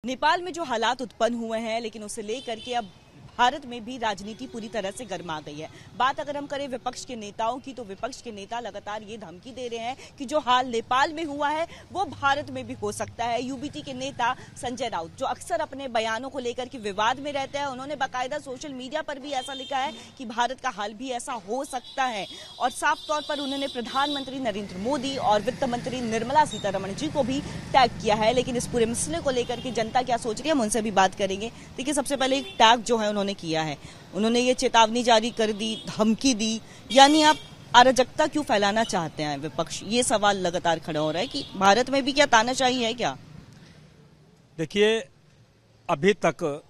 नेपाल में जो हालात उत्पन्न हुए हैं, लेकिन उसे लेकर के अब भारत में भी राजनीति पूरी तरह से गर्मा गई है। बात अगर हम करें विपक्ष के नेताओं की, तो विपक्ष के नेता लगातार ये धमकी दे रहे हैं कि जो हाल नेपाल में हुआ है वो भारत में भी हो सकता है। यूबीटी के नेता संजय राउत, जो अक्सर अपने बयानों को लेकर के विवाद में रहते हैं, उन्होंने बाकायदा सोशल मीडिया पर भी ऐसा लिखा है कि भारत का हाल भी ऐसा हो सकता है। और साफ तौर पर उन्होंने प्रधानमंत्री नरेंद्र मोदी और वित्त मंत्री निर्मला सीतारमण जी को भी टैग किया है। लेकिन इस पूरे मसले को लेकर के जनता क्या सोच रही है, हम उनसे भी बात करेंगे। देखिए, सबसे पहले एक टैग जो है उन्होंने किया है, उन्होंने ये चेतावनी जारी कर दी, धमकी दी, यानी आप अराजकता क्यों फैलाना चाहते हैं विपक्ष? ये सवाल लगातार खड़ा हो रहा है कि भारत में भी क्या तानाशाही है क्या? देखिए, अभी तक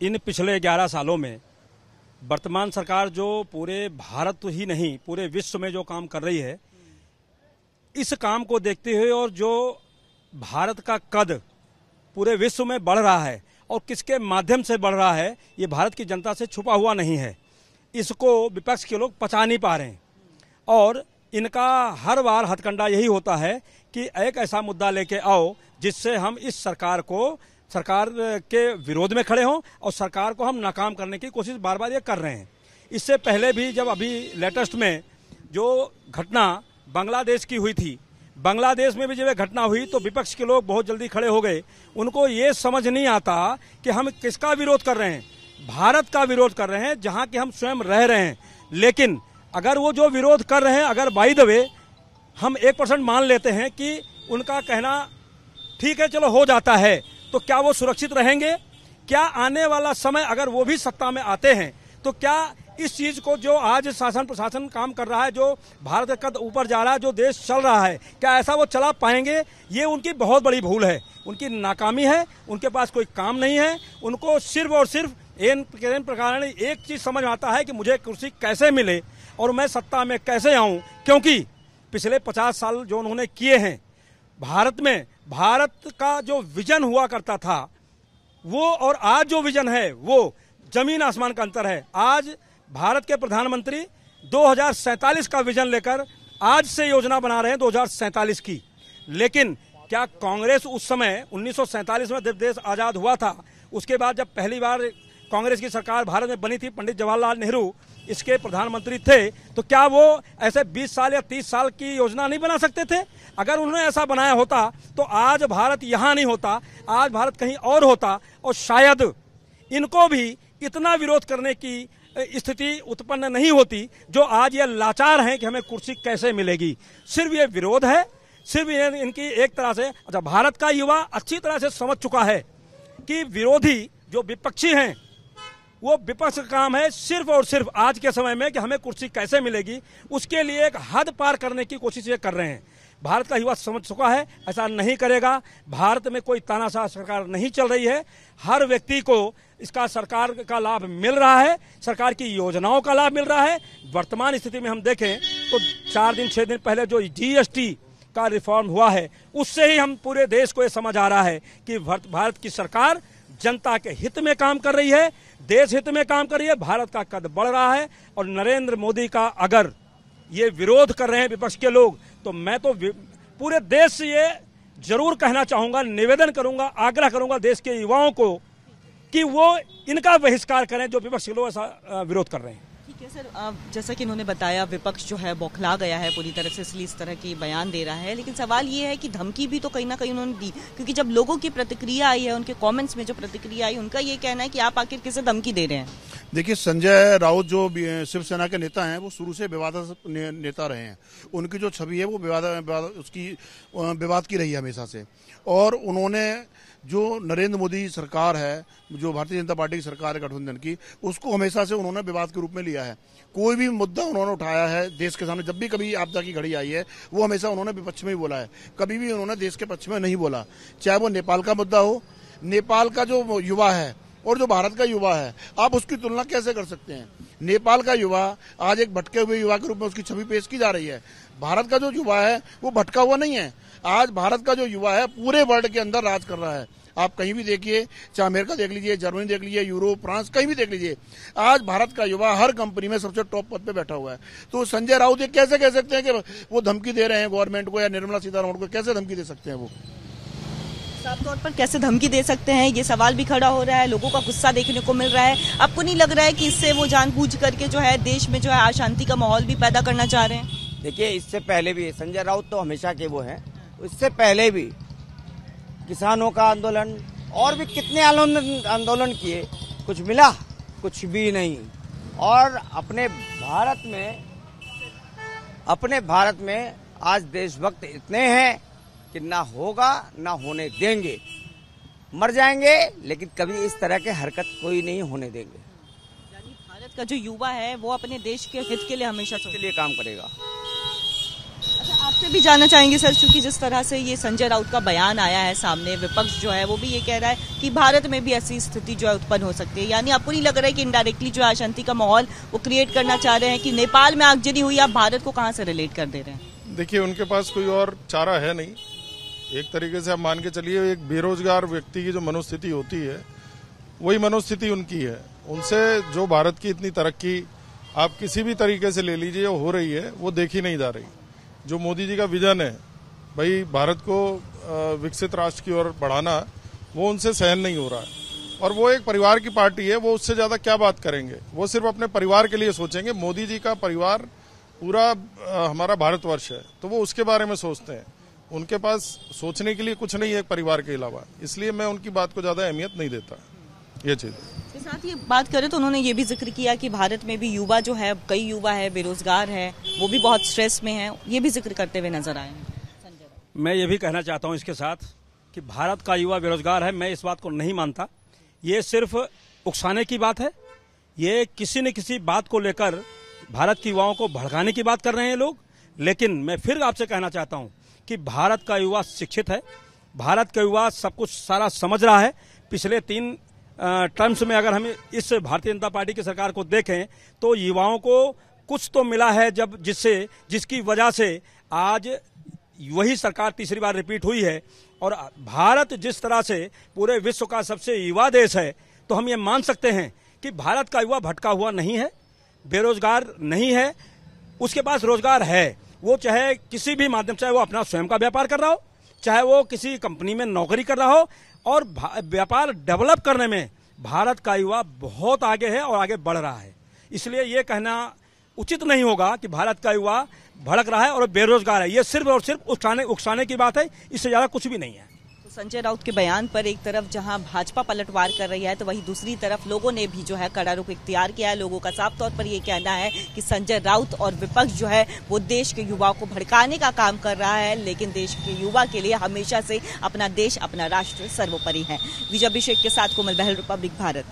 इन पिछले 11 सालों में वर्तमान सरकार जो पूरे भारत ही नहीं पूरे विश्व में जो काम कर रही है, इस काम को देखते हुए और जो भारत का कद पूरे विश्व में बढ़ रहा है और किसके माध्यम से बढ़ रहा है, ये भारत की जनता से छुपा हुआ नहीं है। इसको विपक्ष के लोग पचा नहीं पा रहे हैं और इनका हर बार हथकंडा यही होता है कि एक ऐसा मुद्दा लेके आओ जिससे हम इस सरकार के विरोध में खड़े हों और सरकार को हम नाकाम करने की कोशिश बार बार ये कर रहे हैं। इससे पहले भी जब अभी लेटेस्ट में जो घटना बांग्लादेश की हुई थी, बांग्लादेश में भी जब घटना हुई तो विपक्ष के लोग बहुत जल्दी खड़े हो गए। उनको ये समझ नहीं आता कि हम किसका विरोध कर रहे हैं, भारत का विरोध कर रहे हैं जहां कि हम स्वयं रह रहे हैं। लेकिन अगर वो जो विरोध कर रहे हैं, अगर बाय द वे हम 1% मान लेते हैं कि उनका कहना ठीक है, चलो हो जाता है, तो क्या वो सुरक्षित रहेंगे? क्या आने वाला समय अगर वो भी सत्ता में आते हैं तो क्या इस चीज को जो आज शासन प्रशासन काम कर रहा है, जो भारत का कद ऊपर जा रहा है, जो देश चल रहा है, क्या ऐसा वो चला पाएंगे? ये उनकी बहुत बड़ी भूल है, उनकी नाकामी है। उनके पास कोई काम नहीं है। उनको सिर्फ और सिर्फ इन प्रकार एक चीज समझ आता है कि मुझे कुर्सी कैसे मिले और मैं सत्ता में कैसे आऊं। क्योंकि पिछले 50 साल जो उन्होंने किए हैं भारत में, भारत का जो विजन हुआ करता था वो और आज जो विजन है वो जमीन आसमान का अंतर है। आज भारत के प्रधानमंत्री 2047 का विजन लेकर आज से योजना बना रहे हैं 2047 की। लेकिन क्या कांग्रेस उस समय 1947 में जब देश आजाद हुआ था, उसके बाद जब पहली बार कांग्रेस की सरकार भारत में बनी थी, पंडित जवाहरलाल नेहरू इसके प्रधानमंत्री थे, तो क्या वो ऐसे 20 साल या 30 साल की योजना नहीं बना सकते थे? अगर उन्होंने ऐसा बनाया होता तो आज भारत यहाँ नहीं होता, आज भारत कहीं और होता और शायद इनको भी इतना विरोध करने की स्थिति उत्पन्न नहीं होती जो आज ये लाचार हैं कि हमें कुर्सी कैसे मिलेगी। सिर्फ ये विरोध है, सिर्फ ये इनकी एक तरह से भारत का युवा अच्छी तरह से समझ चुका है कि विरोधी जो विपक्षी हैं वो विपक्ष का काम है सिर्फ और सिर्फ आज के समय में कि हमें कुर्सी कैसे मिलेगी, उसके लिए एक हद पार करने की कोशिश ये कर रहे हैं। भारत का युवा समझ चुका है, ऐसा नहीं करेगा। भारत में कोई तानाशाह सरकार नहीं चल रही है, हर व्यक्ति को इसका सरकार का लाभ मिल रहा है, सरकार की योजनाओं का लाभ मिल रहा है। वर्तमान स्थिति में हम देखें तो 4 दिन 6 दिन पहले जो जीएसटी का रिफॉर्म हुआ है, उससे ही हम पूरे देश को ये समझ आ रहा है कि भारत की सरकार जनता के हित में काम कर रही है, देश हित में काम कर रही है, भारत का कद बढ़ रहा है। और नरेंद्र मोदी का अगर ये विरोध कर रहे हैं विपक्ष के लोग, तो मैं तो पूरे देश से ये जरूर कहना चाहूंगा, निवेदन करूंगा, आग्रह करूंगा देश के युवाओं को कि वो इनका बहिष्कार करें जो विपक्ष के लोग ऐसा विरोध कर रहे हैं। ठीक है सर, जैसा कि इन्होंने बताया विपक्ष जो है बौखला गया है पूरी तरह से, इसलिए इस तरह की बयान दे रहा है। लेकिन सवाल ये है कि धमकी भी तो कहीं ना कहीं उन्होंने दी, क्योंकि जब लोगों की प्रतिक्रिया आई है, उनके कमेंट्स में जो प्रतिक्रिया आई, उनका ये कहना है कि आप आखिर किसे धमकी दे रहे हैं। देखिए, संजय राउत जो शिवसेना के नेता हैं वो शुरू से विवादास्पद नेता रहे हैं। उनकी जो छवि है वो विवाद की रही है हमेशा से। और उन्होंने जो नरेंद्र मोदी सरकार है, जो भारतीय जनता पार्टी की सरकार है गठबंधन की, उसको हमेशा से उन्होंने विवाद के रूप में लिया है। कोई भी मुद्दा उन्होंने उठाया है देश के सामने, जब भी कभी आपदा की घड़ी आई है वो हमेशा उन्होंने विपक्ष में ही बोला है, कभी भी उन्होंने देश के पक्ष में नहीं बोला। चाहे वो नेपाल का मुद्दा हो, नेपाल का जो युवा है और जो भारत का युवा है, आप उसकी तुलना कैसे कर सकते हैं? नेपाल का युवा आज एक भटके हुए युवा के रूप में उसकी छवि पेश की जा रही है। भारत का जो युवा है वो भटका हुआ नहीं है। आज भारत का जो युवा है पूरे वर्ल्ड के अंदर राज कर रहा है। आप कहीं भी देखिए, चाहे अमेरिका देख लीजिए, जर्मनी देख लीजिए, यूरोप, फ्रांस, कहीं भी देख लीजिए, आज भारत का युवा हर कंपनी में सबसे टॉप पद पे बैठा हुआ है। तो संजय राउत ये कैसे कह सकते हैं कि वो धमकी दे रहे हैं गवर्नमेंट को या निर्मला सीतारमण को? कैसे धमकी दे सकते हैं वो? साफ तौर पर कैसे धमकी दे सकते हैं, ये सवाल भी खड़ा हो रहा है। लोगों का गुस्सा देखने को मिल रहा है। आपको नहीं लग रहा है कि इससे वो जानबूझ करके जो है देश में जो है अशांति का माहौल भी पैदा करना चाह रहे हैं? देखिए, इससे पहले भी संजय राउत तो हमेशा के वो हैं, इससे पहले भी किसानों का आंदोलन और भी कितने आंदोलन किए, कुछ मिला? कुछ भी नहीं। और अपने भारत में आज देशभक्त इतने हैं कि ना होगा ना होने देंगे। मर जाएंगे लेकिन कभी इस तरह के हरकत कोई नहीं होने देंगे। यानी भारत का जो युवा है वो अपने देश के हित के लिए हमेशा के लिए काम करेगा। अच्छा, आपसे भी जानना चाहेंगे सर, क्योंकि जिस तरह से ये संजय राउत का बयान आया है सामने, विपक्ष जो है वो भी ये कह रहा है कि भारत में भी ऐसी स्थिति जो है उत्पन्न हो सकती है। यानी आपको नहीं लग रहा है कि इनडायरेक्टली जो है अशांति का माहौल वो क्रिएट करना चाह रहे हैं कि नेपाल में आगजनी हुई, आप भारत को कहाँ से रिलेट कर दे रहे हैं? देखिए, उनके पास कोई और चारा है नहीं। एक तरीके से आप मान के चलिए, एक बेरोजगार व्यक्ति की जो मनोस्थिति होती है वही मनोस्थिति उनकी है। उनसे जो भारत की इतनी तरक्की आप किसी भी तरीके से ले लीजिए हो रही है, वो देखी नहीं जा रही। जो मोदी जी का विजन है भाई भारत को विकसित राष्ट्र की ओर बढ़ाना, वो उनसे सहन नहीं हो रहा है। और वो एक परिवार की पार्टी है, वो उससे ज्यादा क्या बात करेंगे? वो सिर्फ अपने परिवार के लिए सोचेंगे। मोदी जी का परिवार पूरा हमारा भारतवर्ष है, तो वो उसके बारे में सोचते हैं। उनके पास सोचने के लिए कुछ नहीं है परिवार के अलावा, इसलिए मैं उनकी बात को ज्यादा अहमियत नहीं देता। ये चीज के साथ ये बात करें तो उन्होंने ये भी जिक्र किया कि भारत में भी युवा जो है, कई युवा है बेरोजगार है, वो भी बहुत स्ट्रेस में है, ये भी जिक्र करते हुए नजर आए हैं। मैं ये भी कहना चाहता हूँ इसके साथ कि भारत का युवा बेरोजगार है, मैं इस बात को नहीं मानता। ये सिर्फ उकसाने की बात है। ये किसी न किसी बात को लेकर भारत के युवाओं को भड़काने की बात कर रहे हैं लोग। लेकिन मैं फिर आपसे कहना चाहता हूं कि भारत का युवा शिक्षित है, भारत का युवा सब कुछ सारा समझ रहा है। पिछले 3 टर्म्स में अगर हम इस भारतीय जनता पार्टी की सरकार को देखें तो युवाओं को कुछ तो मिला है, जिसकी वजह से आज वही सरकार तीसरी बार रिपीट हुई है। और भारत जिस तरह से पूरे विश्व का सबसे युवा देश है, तो हम ये मान सकते हैं कि भारत का युवा भटका हुआ नहीं है, बेरोजगार नहीं है, उसके पास रोजगार है। वो चाहे किसी भी माध्यम, चाहे वो अपना स्वयं का व्यापार कर रहा हो, चाहे वो किसी कंपनी में नौकरी कर रहा हो, और व्यापार डेवलप करने में भारत का युवा बहुत आगे है और आगे बढ़ रहा है। इसलिए ये कहना उचित नहीं होगा कि भारत का युवा भड़क रहा है और बेरोजगार है। ये सिर्फ और सिर्फ उकसाने की बात है, इससे ज्यादा कुछ भी नहीं है। संजय राउत के बयान पर एक तरफ जहां भाजपा पलटवार कर रही है, तो वहीं दूसरी तरफ लोगों ने भी जो है कड़ा रुख इख्तियार किया है। लोगों का साफ तौर पर ये कहना है कि संजय राउत और विपक्ष जो है वो देश के युवाओं को भड़काने का काम कर रहा है, लेकिन देश के युवा के लिए हमेशा से अपना देश, अपना राष्ट्र सर्वोपरि है। विजय अभिषेक के साथ कोमल बहल, रिपब्लिक भारत।